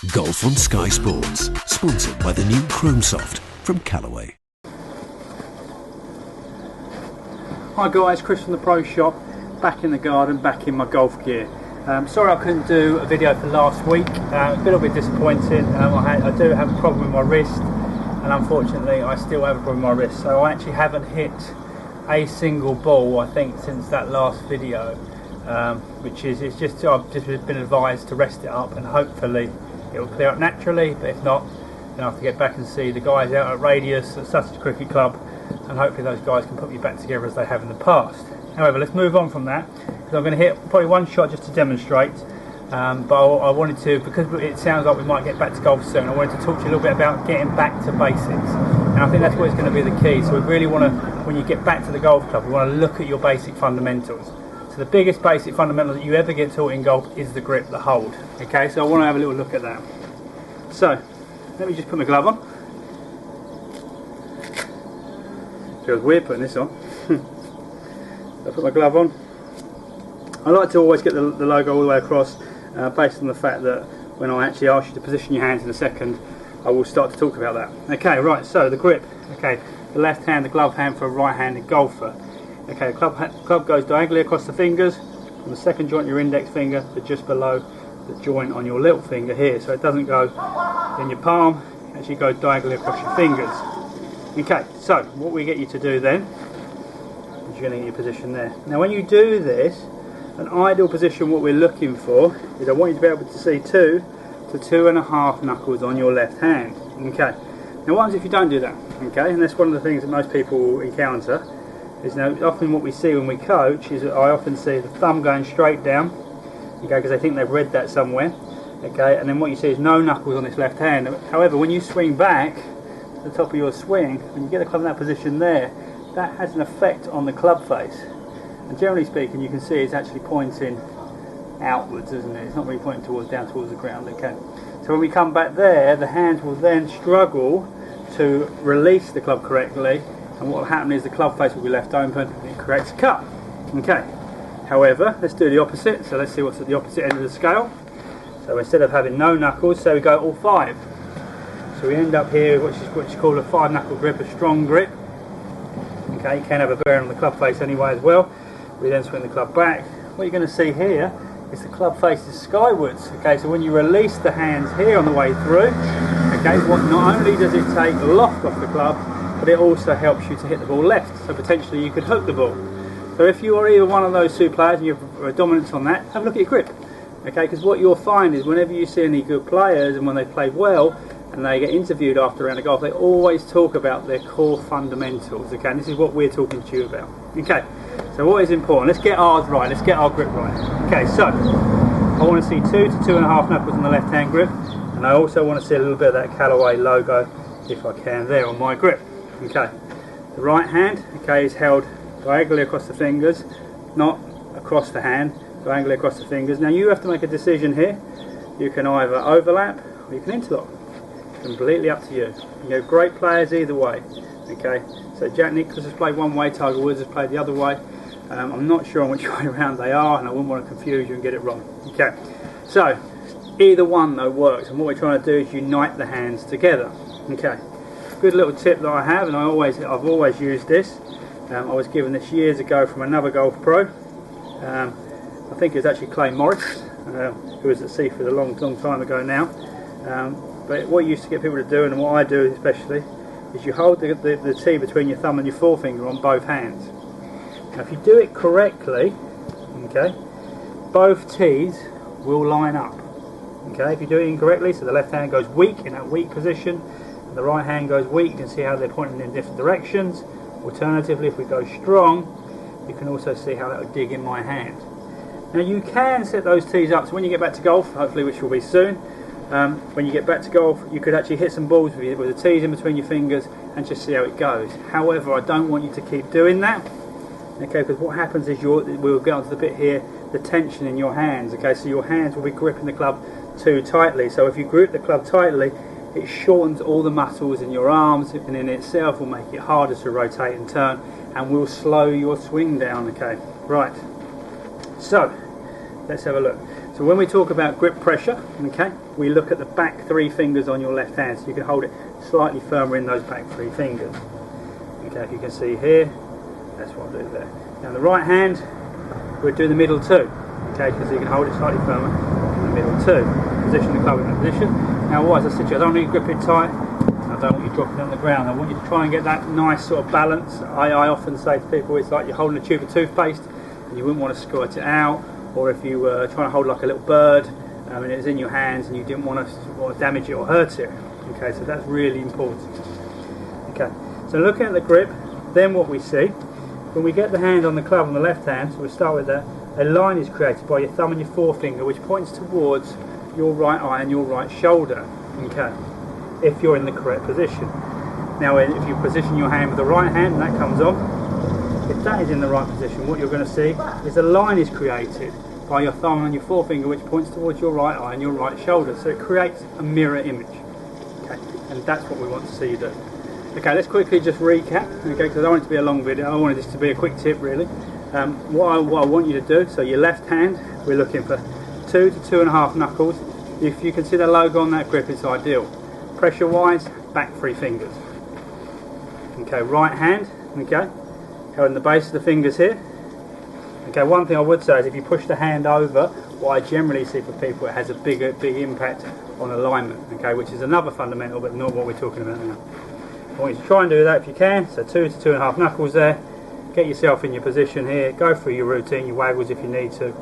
Golf on Sky Sports, sponsored by the new Chromesoft from Callaway. Hi guys, Chris from the Pro Shop, back in the garden, back in my golf gear. Sorry I couldn't do a video for last week, a little bit disappointed. I do have a problem with my wrist, and unfortunately I still have a problem with my wrist, so I actually haven't hit a single ball, I think, since that last video, which is I've just been advised to rest it up and hopefully it will clear up naturally, but if not, then I have to get back and see the guys out at Radius at Sussex Cricket Club, and hopefully those guys can put me back together as they have in the past. However, let's move on from that, because I'm going to hit probably one shot just to demonstrate, but I wanted to, because it sounds like we might get back to golf soon, I wanted to talk to you a little bit about getting back to basics, and I think that's what's going to be the key. So we really want to, when you get back to the golf club, we want to look at your basic fundamentals. So the biggest basic fundamental that you ever get taught in golf is the grip, the hold. Okay, so I want to have a little look at that. So, let me just put my glove on. Feels weird putting this on. I put my glove on. I like to always get the logo all the way across, based on the fact that when I actually ask you to position your hands in a second, I will start to talk about that. Okay, right, so the grip. Okay, the left hand, the glove hand for a right-handed golfer. Okay, the club goes diagonally across the fingers, from the second joint your index finger to just below the joint on your little finger here. So it doesn't go in your palm, it actually goes diagonally across your fingers. Okay, so what we get you to do then is you're going to get your position there. Now when you do this, an ideal position, what we're looking for is I want you to be able to see 2 to 2.5 knuckles on your left hand. Okay, now what happens if you don't do that? Okay, and that's one of the things that most people encounter. Is now often what we see when we coach is that I often see the thumb going straight down, okay, because they think they've read that somewhere, okay, and then what you see is no knuckles on this left hand. However, when you swing back to the top of your swing, when you get the club in that position there, that has an effect on the club face, and generally speaking you can see it's actually pointing outwards, isn't it? It's not really pointing down towards the ground. Okay, so when we come back there, the hands will then struggle to release the club correctly, and what will happen is the club face will be left open and it creates a cut. Okay, however, let's do the opposite. So let's see what's at the opposite end of the scale. So instead of having no knuckles, so we go all 5. So we end up here with what's called a 5-knuckle grip, a strong grip. Okay, you can have a bearing on the club face anyway as well. We then swing the club back. What you're going to see here is the club faces skywards. Okay, so when you release the hands here on the way through, okay, what not only does it take loft off the club, but it also helps you to hit the ball left, so potentially you could hook the ball. So if you are either one of those 2 players and you have a dominance on that, have a look at your grip. Okay, because what you'll find is whenever you see any good players and when they play well and they get interviewed after a round of golf, they always talk about their core fundamentals. Okay, and this is what we're talking to you about. Okay, so what is important? Let's get ours right, let's get our grip right. Okay, so I want to see 2 to 2.5 knuckles on the left hand grip, and I also want to see a little bit of that Callaway logo, if I can, there on my grip. Okay, the right hand, okay, is held diagonally across the fingers, not across the hand, diagonally across the fingers. Now you have to make a decision here. You can either overlap or you can interlock. Completely up to you. You have great players either way. Okay, so Jack Nicklaus has played one way, Tiger Woods has played the other way. I'm not sure on which way around they are, and I wouldn't want to confuse you and get it wrong. Okay, so either one though works, and what we're trying to do is unite the hands together. Okay. Good little tip that I have, and I've always used this. I was given this years ago from another golf pro. I think it was actually Clay Morris, who was at Seaford a long time ago now. But what you used to get people to do, and what I do especially, is you hold the tee between your thumb and your forefinger on both hands. Now if you do it correctly, okay, both tees will line up. Okay, if you do it incorrectly, so the left hand goes weak in that weak position, the right hand goes weak, you can see how they're pointing in different directions. Alternatively, if we go strong, you can also see how that would dig in my hand. Now you can set those tees up, so when you get back to golf, hopefully which will be soon, when you get back to golf, you could actually hit some balls with the tees in between your fingers and just see how it goes. However, I don't want you to keep doing that, okay, because what happens is we'll get onto the bit here, the tension in your hands, okay, so your hands will be gripping the club too tightly. So if you grip the club tightly, it shortens all the muscles in your arms, and in itself will make it harder to rotate and turn, and will slow your swing down. Okay, right, so let's have a look. So when we talk about grip pressure, okay, we look at the back 3 fingers on your left hand, so you can hold it slightly firmer in those back 3 fingers. Okay, if you can see here, that's what I'll do there. Now the right hand, we'll do the middle 2. Okay, so you can hold it slightly firmer in the middle 2. Position the club in that position. Now what, as I said to you, I don't want you to grip it tight. I don't want you dropping it on the ground. I want you to try and get that nice sort of balance. I often say to people, it's like you're holding a tube of toothpaste and you wouldn't want to squirt it out, or if you were trying to hold like a little bird and it was in your hands and you didn't want to damage it or hurt it. Okay, so that's really important. Okay, so looking at the grip, then what we see, when we get the hand on the club on the left hand, so we'll start with that, a line is created by your thumb and your forefinger which points towards your right eye and your right shoulder. Okay, if you're in the correct position. Now if you position your hand with the right hand and that comes on, if that is in the right position, what you're going to see is a line is created by your thumb and your forefinger which points towards your right eye and your right shoulder. So it creates a mirror image. Okay, and that's what we want to see you do. Okay, let's quickly just recap, okay, because I don't want it to be a long video, I wanted this to be a quick tip really. What I want you to do, so your left hand, we're looking for 2 to 2.5 knuckles. If you can see the logo on that grip, it's ideal. Pressure wise, back 3 fingers. Okay, right hand, okay, holding the base of the fingers here. Okay, one thing I would say is if you push the hand over, what I generally see for people, it has a big impact on alignment, okay, which is another fundamental but not what we're talking about now. I want you to try and do that if you can, so 2 to 2.5 knuckles there. Get yourself in your position here, go through your routine, your waggles if you need to,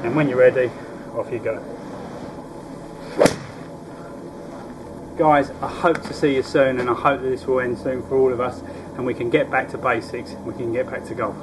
and when you're ready, off you go. Guys, I hope to see you soon, and I hope that this will end soon for all of us and we can get back to basics, we can get back to golf.